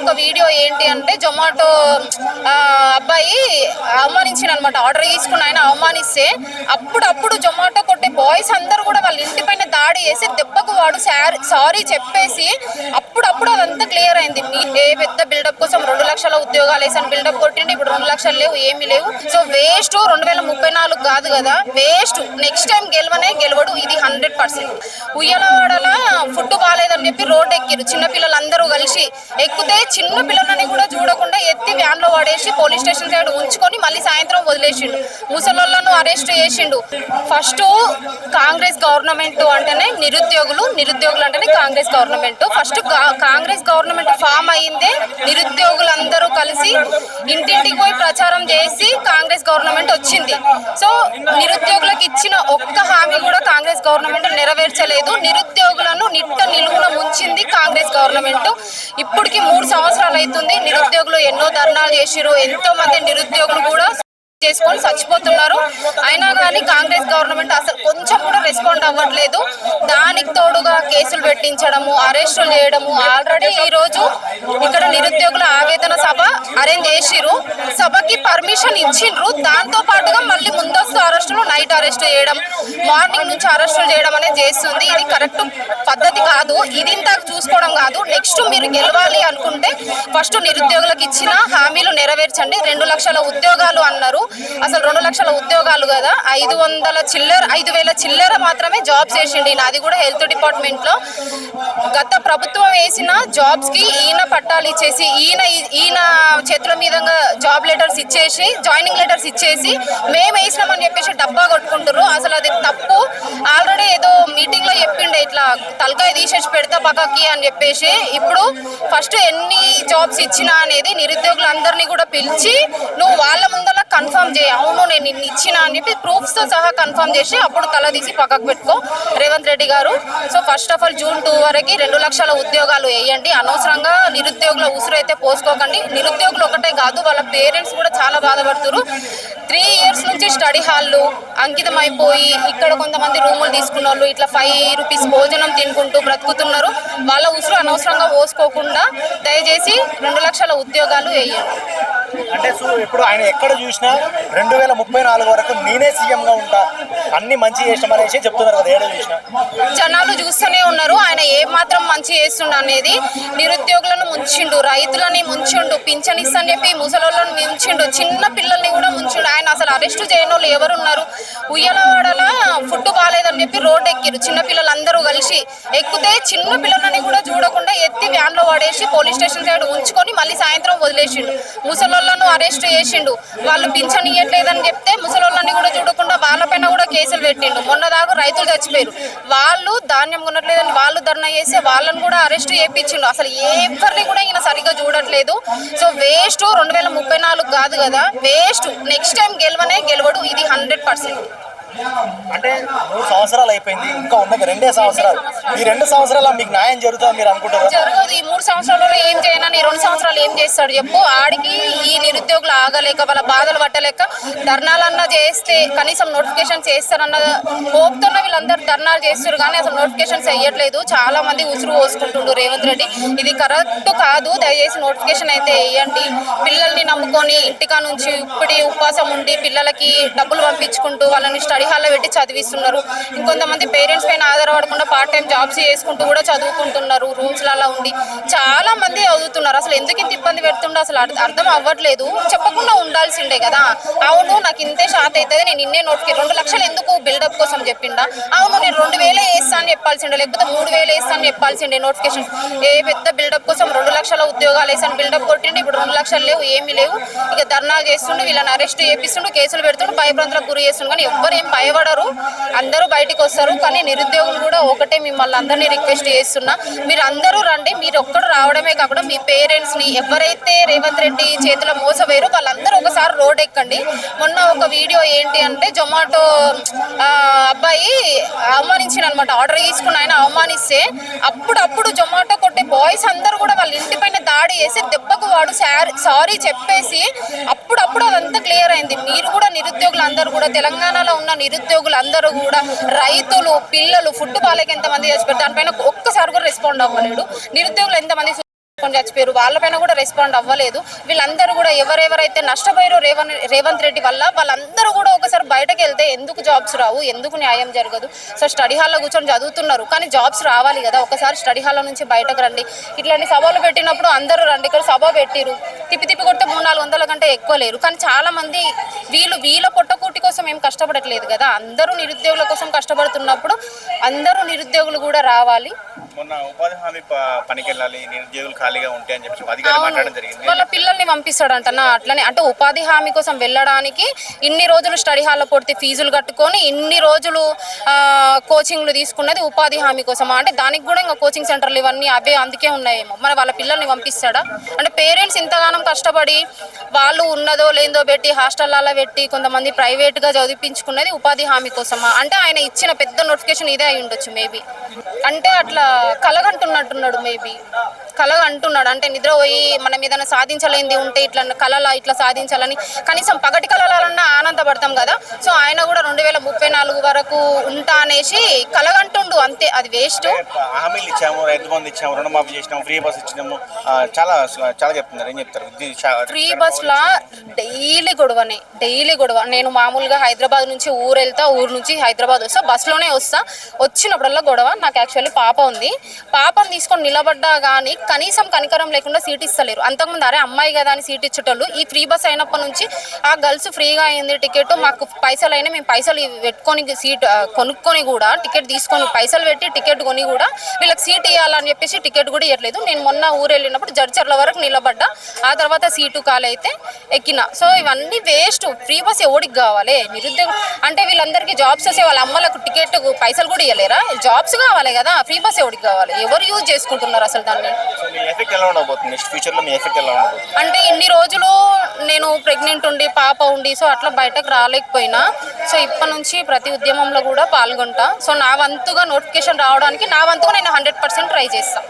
ఒక వీడియో ఏంటి అంటే జొమాటో అబ్బాయి అవమానించిన అనమాట. ఆర్డర్ తీసుకున్న ఆయన అవమానిస్తే అప్పుడు జొమాటో కొట్టే బాయ్స్ అందరూ కూడా వాళ్ళ ఇంటి పైన దాడి చేసి దెబ్బకు వాడు సారీ చెప్పేసి అప్పుడు అదంతా క్లియర్ అయింది. ఏ పెద్ద బిల్డప్ కోసం 2 లక్షల ఉద్యోగాలు వేసాను బిల్డప్ కొట్టిండి, ఇప్పుడు 2 లక్షలు లేవు, ఏమీ లేవు. So waste. 2034 కాదు కదా, వేస్ట్. నెక్స్ట్ టైం గెలవడు ఇది 100%. ఉయ్యలవాడల ఫుడ్ బాగాలేదని చెప్పి రోడ్డు ఎక్కిరు చిన్నపిల్లలందరూ కలిసి. ఎక్కితే చిన్న పిల్లలని కూడా చూడకుండా ఎత్తి వ్యాన్ లో పడేసి పోలీస్ స్టేషన్ సైడ్ ఉంచుకొని మళ్ళీ సాయంత్రం వదిలేసిండు. ముసలోళ్ళను అరెస్ట్ చేసిండు. ఫస్ట్ కాంగ్రెస్ గవర్నమెంట్ అంటేనే నిరుద్యోగులు అంటేనే Congress government. First Congress government form అయిందే నిరుద్యోగులందరూ కలిసి ఇంటింటికి పోయి ప్రచారం చేసి కాంగ్రెస్ గవర్నమెంట్ వచ్చింది. సో నిరుద్యోగులకు ఇచ్చిన ఒక్క హామీ కూడా కాంగ్రెస్ గవర్నమెంట్ నెరవేర్చలేదు. నిరుద్యోగులను నిలువున ముంచింది కాంగ్రెస్ గవర్నమెంట్. ఇప్పటికి 3 సంవత్సరాలు అవుతుంది. నిరుద్యోగులు ఎన్నో ధర్నాలు చేసిరు. ఎంతో మంది నిరుద్యోగులు కూడా చేసుకొని చచ్చిపోతున్నారు. అయినా కానీ కాంగ్రెస్ గవర్నమెంట్ అసలు కొంచెం కూడా రెస్పాండ్ అవ్వట్లేదు. దానికి తోడుగా కేసులు పెట్టించడము, అరెస్టులు చేయడము. ఆల్రెడీ ఈ రోజు ఇక్కడ నిరుద్యోగుల ఆవేదన సభ అరేంజ్ చేసిరు. సభకి పర్మిషన్ ఇచ్చిండ్రు. దాంతో పాటుగా మళ్ళీ ముందస్తు అరెస్టులు, నైట్ అరెస్ట్ చేయడం, మార్నింగ్ నుంచి అరెస్టులు చేయడం అనేది చేస్తుంది. ఇది కరెక్ట్ పద్ధతి కాదు. ఇది ఇంత చూసుకోవడం కాదు. నెక్స్ట్ మీరు గెలవాలి అనుకుంటే ఫస్ట్ నిరుద్యోగులకు ఇచ్చిన హామీలు నెరవేర్చండి. 2 లక్షల ఉద్యోగాలు అన్నారు. అసలు 2 లక్షల ఉద్యోగాలు కదా, 5,000 చిల్లర మాత్రమే జాబ్స్ వేసిండి. అది కూడా హెల్త్ డిపార్ట్మెంట్ లో. గత ప్రభుత్వం వేసిన జాబ్స్ కి ఈయన పట్టాలు ఇచ్చేసి ఈయన చేతుల మీదుగా జాబ్ లెటర్స్ ఇచ్చేసి, జాయినింగ్ లెటర్స్ ఇచ్చేసి మేము వేసినామని చెప్పేసి డబ్బా కొట్టుకుంటారు. అసలు అది తప్పు. ఆల్రెడీ ఏదో మీటింగ్ లో చెప్పిండే ఇట్లా తలకాయ తీసేసి పెడతా పక్కకి అని చెప్పేసి. ఇప్పుడు ఫస్ట్ ఎన్ని జాబ్స్ ఇచ్చినా అనేది నిరుద్యోగులందరినీ కూడా పిలిచి నువ్వు వాళ్ళ ముందర కన్ఫర్మ్ చేయి, అవును నేను ఇన్ని ఇచ్చిన అని చెప్పి ప్రూఫ్స్ తో సహా కన్ఫర్మ్ చేసి అప్పుడు తల తీసి పక్కకు పెట్టుకో రేవంత్ రెడ్డి గారు. So first of all June 2 వరకు 2 లక్షల ఉద్యోగాలు వేయండి. అనవసరంగా నిరుద్యోగుల ఉసురు అయితే పోసుకోకండి. నిరుద్యోగులు ఒకటే కాదు, వాళ్ళ పేరెంట్స్ కూడా చాలా బాధపడుతున్నారు. 3 years నుంచి స్టడీ హాళ్ళు అంకితం అయిపోయి ఇక్కడ కొంతమంది రూములు తీసుకున్న వాళ్ళు ఇట్లా 5 రూపీస్ భోజనం తినుకుంటూ బ్రతుకుతున్నారు. వాళ్ళ ఉసురు అనవసరంగా పోసుకోకుండా దయచేసి 2 లక్షల ఉద్యోగాలు వేయండి. అంటే ఇప్పుడు ఆయన ఎక్కడ చూసినా 2034 వరకు నేనే సీఎంగా ఉంటా, అన్ని మంచి చేసామనేసి చెప్తున్నారు కదా. ఏడో చూసినా జనాలు చూస్తూనే ఉన్నారు ఆయన ఏ మాత్రం మంచి చేస్తుండ అనేది. నిరుద్యోగులను ముంచిండు, రైతులని ముంచిండు, పింఛన్ ఇస్తని చెప్పి ముసలోళ్ళని ముంచిండు, చిన్న పిల్లల్ని కూడా ముంచిండు. ఆయన అసలు అరెస్ట్ చేయని వాళ్ళు ఎవరున్నారు? ఉయ్యలవాడల ఫుడ్ బాగాలేదని చెప్పి రోడ్డు ఎక్కిరు చిన్నపిల్లలందరూ కలిసి. ఎక్కితే చిన్న పిల్లలని కూడా చూడకుండా ఎత్తి వ్యాన్ లో పడేసి పోలీస్ స్టేషన్ సైడ్ ఉంచుకొని మళ్ళీ సాయంత్రం వదిలేసిండు. ముసలోళ్ళను అరెస్ట్ చేసిండు. వాళ్ళు పింఛన్ ఇవ్వట్లేదని చెప్తే ముసలోళ్ళని కూడా చూడకుండా వాళ్ళపైన కూడా కేసులు పెట్టిండు. మొన్న దాకా రైతులు చచ్చిపోయారు. వాళ్ళు ధాన్యం కొనట్లేదని వాళ్ళు ధర్నా చేసి వాళ్ళని కూడా అరెస్ట్ చేయించిండు. అసలు ఎవరిని కూడా ఈయన సరిగ్గా చూడట్లేదు. So waste. 2034 కాదు కదా, వేస్ట్. నెక్స్ట్ టైం గెలవడు ఇది 100%. అంటే 3 సంవత్సరాలు అయిపోయింది, ఇంకా ఉన్నది 2 సంవత్సరాలు. ఈ 2 సంవత్సరాలు మీకు న్యాయం జరుగుతుందని మీరు అనుకుంటారు? జరగదు. ఈ 3 సంవత్సరాలలో ఏం చేయనని 2 సంవత్సరాలు ఏం చేస్తాడు చెప్పు? ఆడికి ఈ నిరుద్యోగులు ఆగలేక వాళ్ళ బాధలు పట్టలేక ధర్నాలన్నా చేస్తే కనీసం నోటిఫికేషన్ చేస్తారన్న హోప్తో వీళ్ళందరూ ధర్నాలు చేస్తారు. కానీ అసలు నోటిఫికేషన్స్ వేయట్లేదు. చాలా మంది ఉసురు పోసుకుంటుండ్రు రేవంత్ రెడ్డి. ఇది కరెక్ట్ కాదు. దయచేసి నోటిఫికేషన్ అయితే వేయండి. పిల్లల్ని నమ్ముకొని ఇంటికా నుంచి ఇప్పటి ఉపవాసం ఉండి పిల్లలకి డబ్బులు పంపించుకుంటూ వాళ్ళని స్టడీ హాల్లో పెట్టి చదివిస్తున్నారు. ఇంకొంతమంది పేరెంట్స్ పైన ఆధారపడకుండా పార్ట్ టైం జాబ్స్ చేసుకుంటూ కూడా చదువుకుంటున్నారు. రూమ్స్లలో ఉండి చాలా మంది చదువుతున్నారు. అసలు ఎందుకు ఇంత ఇబ్బంది పెడుతుండో అసలు అర్థం అవ్వట్లేదు. చెప్పకుండా ఉండాల్సిండే కదా. అవును నాకు ఇంతే షార్ట్ అవుతుంది, నేను ఇన్నే నోటిఫికేషన్ 2 లక్షలు ఎందుకు బిల్డప్ కోసం చెప్పిండా? అవును నేను 2,000 వేస్తా అని చెప్పాల్సిండే, లేకపోతే 3,000 వేస్తా అని చెప్పాల్సిండే. నోటిఫికేషన్ ఏ పెద్ద బిల్డప్ కోసం 2 లక్షల ఉద్యోగాలు వేసాను బిల్డప్ కొట్టిండి, ఇప్పుడు 2 లక్షలు లేవు, ఏమీ లేవు. ఇక ధర్నాలు చేస్తుండే, వీళ్ళని అరెస్ట్ చేపిస్తుండు, కేసులు పెడుతుండు, భయభ్రాంతులకు గురి చేస్తుండు. కానీ ఎవ్వరు ఏం భయపడరు, అందరూ బయటికి వస్తారు. కానీ నిరుద్యోగులు కూడా ఒకటే మిమ్మల్ని అందరినీ రిక్వెస్ట్ చేస్తున్నా, మీరు అందరూ రండి. మీరు ఒక్కడు రావడమే కాకుండా మీ పేరెంట్స్ ని ఎవరైతే రేవంత్ రెడ్డి చేతిలో మోసవేరు వాళ్ళందరూ ఒకసారి రోడ్ ఎక్కండి. మొన్న ఒక వీడియో ఏంటి అంటే జొమాటో అబ్బాయి అవమానించిన అనమాట. ఆర్డర్ తీసుకున్న ఆయన అవమానిస్తే అప్పుడు జొమాటో కొట్టే బాయ్స్ అందరూ కూడా వాళ్ళ ఇంటి పైన దాడి చేసి దెబ్బకు వాడు సారీ చెప్పేసి అప్పుడు అదంతా క్లియర్ అయింది. మీరు కూడా నిరుద్యోగులందరూ కూడా తెలంగాణలో ఉన్న నిరుద్యోగులందరూ కూడా రైతులు పిల్లలు ఫుడ్ బాగాలేక ఎంతమంది చచ్చిపోయారు దానిపైన ఒక్కసారి కూడా రెస్పాండ్ అవ్వలేడు. నిరుద్యోగులు ఎంతమంది చేసుకొని చచ్చిపోయారు, వాళ్ళపైన కూడా రెస్పాండ్ అవ్వలేదు. వీళ్ళందరూ కూడా ఎవరెవరైతే నష్టపోయారో రేవంత్ రెడ్డి వల్ల వాళ్ళందరూ కూడా ఒకసారి బయటకు వెళ్తే ఎందుకు జాబ్స్ రావు, ఎందుకు న్యాయం జరగదు? సో స్టడీ హాల్లో కూర్చొని చదువుతున్నారు, కానీ జాబ్స్ రావాలి కదా. ఒకసారి స్టడీ హాల్ నుంచి బయటకు రండి. ఇట్లాంటి సభలు పెట్టినప్పుడు అందరూ రండి. ఇక్కడ సభ పెట్టిరు, తిప్పి కొడితే 300-400 కంటే ఎక్కువ లేరు. కానీ చాలా మంది వీళ్ళ పొట్టకూటి కోసం ఏం కష్టపడట్లేదు కదా. అందరూ నిరుద్యోగుల కోసం కష్టపడుతున్నప్పుడు అందరూ నిరుద్యోగులు కూడా రావాలి. మొన్న ఉపాధి హామీ పనికి వెళ్ళాలి, నిరుద్యోగులు ఖాళీగా ఉంటే అని చెప్పి అధికారులు మాట్లాడడం జరిగింది. వాళ్ళ పిల్లల్ని పంపిస్తాడంటనా అట్లనే. అంటే ఉపాధి హామీ కోసం వెళ్ళడానికి ఇన్ని రోజులు స్టడీ హాల్లో పొడితే ఫీజులు కట్టుకొని ఇన్ని రోజులు కోచింగ్లు తీసుకున్నది ఉపాధి హామీ కోసం. అంటే దానికి కూడా ఇంకా కోచింగ్ సెంటర్లు ఇవన్నీ అవే అందుకే ఉన్నాయేమో. మరి వాళ్ళ పిల్లల్ని పంపిస్తాడా? అంటే పేరెంట్స్ ఇంతగానం కష్టపడి వాళ్ళు ఉన్నదో లేదో పెట్టి హాస్టల్లో పెట్టి కొంతమంది ప్రైవేట్గా చదివించుకున్నది ఉపాధి హామీ కోసమా? అంటే ఆయన ఇచ్చిన పెద్ద నోటిఫికేషన్ ఇదే అయి ఉండొచ్చు మేబీ. అంటే అట్లా కలగంటున్నట్టున్నాడు మేబీ, కలగంటున్నాడు. అంటే నిద్ర పోయి మనం ఏదైనా సాధించలేనిది ఉంటే ఇట్లా సాధించాలని కనీసం పగటి కలలన్నా ఆనందపడతాం కదా. సో ఆయన కూడా 2034 వరకు ఉంటా అనేసి కలగంటుండు అంతే. అది వేస్ట్. హామీలు ఇచ్చాము, రైతు బంధు ఇచ్చాము, రుణమాఫీ చేసినాము, ఫ్రీ బస్ ఇచ్చినాము, చాలా చెప్తున్నారు. ఏం చెప్తారు? ఫ్రీ బస్లా డైలీ గొడవ. నేను మామూలుగా హైదరాబాద్ నుంచి ఊరు వెళ్తా, ఊరు నుంచి హైదరాబాద్ వస్తా, బస్సులోనే వస్తా. వచ్చినప్పుడల్లా గొడవ. నాకు యాక్చువల్లీ పాప ఉంది, పాపను తీసుకొని నిలబడ్డా కానీ కనీసం కనికరం లేకుండా సీట్ ఇస్తలేరు. అంతకుముందు అరే అమ్మాయి కదా అని సీట్ ఇచ్చేటోళ్ళు. ఈ ఫ్రీ బస్ అయినప్పటి నుంచి ఆ గర్ల్స్ ఫ్రీగా అయింది టికెట్, మాకు పైసలు అయినా మేము పైసలు పెట్టుకొని సీట్ కొనుక్కొని కూడా టికెట్ తీసుకొని పైసలు పెట్టి టికెట్ కొని కూడా వీళ్ళకి సీట్ ఇవ్వాలని చెప్పేసి టికెట్ కూడా ఇవ్వట్లేదు. నేను మొన్న ఊరు వెళ్ళినప్పుడు జడ్చర్ల వరకు నిలబడ్డా, ఆ తర్వాత సీటు ఖాళీ అయితే ఎక్కిన. సో ఇవన్నీ వేస్ట్. ఫ్రీ బస్ ఎవడికి కావాలి? నిరుద్యోగం అంటే వీళ్ళందరికీ జాబ్స్ వస్తే వాళ్ళ అమ్మలకు టికెట్ పైసలు కూడా ఇవ్వలేరా? జాబ్స్ కావాలి కదా. ఫ్రీ బస్ ఎవడికి కావాలి? ఎవరు యూజ్ చేసుకుంటున్నారు అసలు దాన్ని? అంటే ఇన్ని రోజులు నేను ప్రెగ్నెంట్ ఉండి పాప ఉండి సో అట్లా బయటకు రాలేకపోయినా. సో ఇప్పటి నుంచి ప్రతి ఉద్యమంలో కూడా పాల్గొంటా. సో నా వంతుగా నోటిఫికేషన్ రావడానికి నా వంతుగా నేను 100% ట్రై చేస్తాను.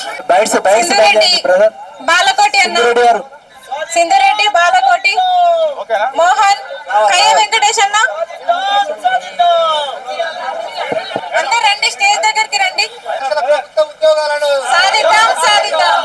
బాలకోటి అన్న, సింధురెడ్డి, బాలకోటి, మోహన్, కయ్య వెంకటేష్ అన్న, అందరు రండి, స్టేజ్ దగ్గరికి రండి. సాధిద్దాం.